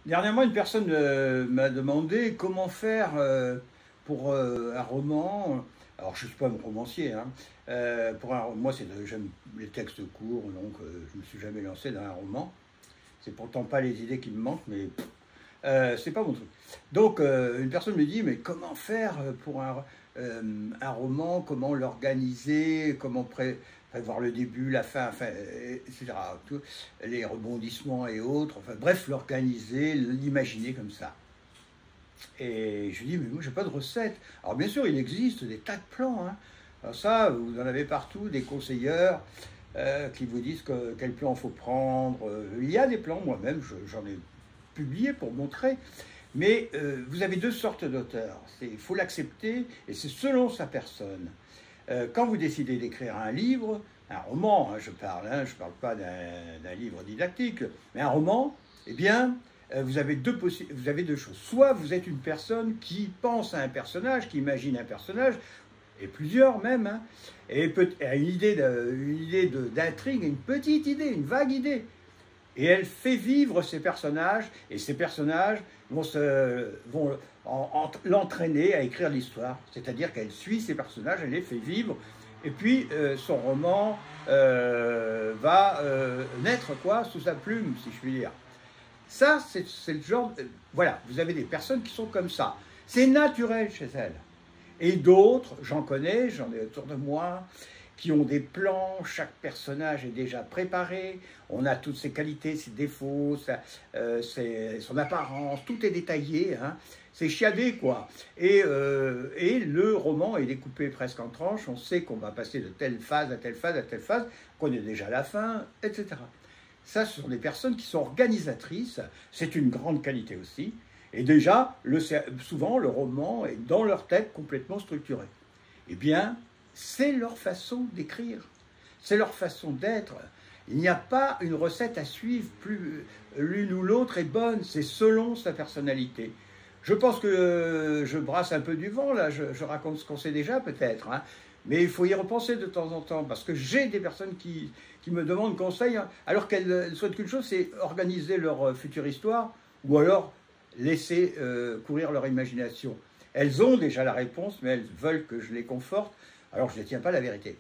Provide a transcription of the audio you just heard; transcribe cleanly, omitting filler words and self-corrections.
Dernièrement, une personne m'a demandé comment faire pour un roman. Alors, je ne suis pas un romancier, hein. Moi, j'aime les textes courts, donc je ne me suis jamais lancé dans un roman. C'est pourtant pas les idées qui me manquent, mais c'est pas mon truc. Donc, une personne me dit, mais comment faire pour un roman, comment l'organiser, prévoir le début, la fin, enfin, etc. Les rebondissements et autres, enfin, bref, l'organiser, l'imaginer comme ça. Et je lui dis, mais moi, j'ai pas de recette. Alors, bien sûr, il existe des tas de plans, hein. Alors ça, vous en avez partout, des conseilleurs qui vous disent quel plan il faut prendre. Il y a des plans, moi-même, j'en ai publié pour montrer. Mais vous avez deux sortes d'auteurs. Il faut l'accepter et c'est selon sa personne. Quand vous décidez d'écrire un livre, un roman, hein, je parle pas d'un livre didactique, mais un roman, eh bien, vous avez deux choses. Soit vous êtes une personne qui pense à un personnage, qui imagine un personnage, et plusieurs même, hein, et a une idée d'intrigue, une petite idée, une vague idée. Et elle fait vivre ces personnages, et ces personnages vont l'entraîner à écrire l'histoire. C'est-à-dire qu'elle suit ces personnages, elle les fait vivre, et puis son roman va naître quoi, sous sa plume, si je puis dire. Ça, c'est le genre... voilà, vous avez des personnes qui sont comme ça. C'est naturel chez elles. Et d'autres, j'en ai autour de moi, qui ont des plans, chaque personnage est déjà préparé, on a toutes ses qualités, ses défauts, son apparence, tout est détaillé, hein. C'est chiadé, quoi. Et le roman est découpé presque en tranches, on sait qu'on va passer de telle phase à telle phase à telle phase, qu'on connaît déjà la fin, etc. Ça, ce sont des personnes qui sont organisatrices, c'est une grande qualité aussi. Et déjà, souvent, le roman est dans leur tête complètement structuré. Eh bien, c'est leur façon d'écrire, c'est leur façon d'être. Il n'y a pas une recette à suivre, plus l'une ou l'autre est bonne, c'est selon sa personnalité. Je pense que je brasse un peu du vent, là, je raconte ce qu'on sait déjà peut-être, hein. Mais il faut y repenser de temps en temps, parce que j'ai des personnes qui me demandent conseil, hein, alors qu'elles souhaitent qu'une chose, c'est organiser leur future histoire, ou alors laisser courir leur imagination. Elles ont déjà la réponse, mais elles veulent que je les conforte, alors je ne tiens pas la vérité.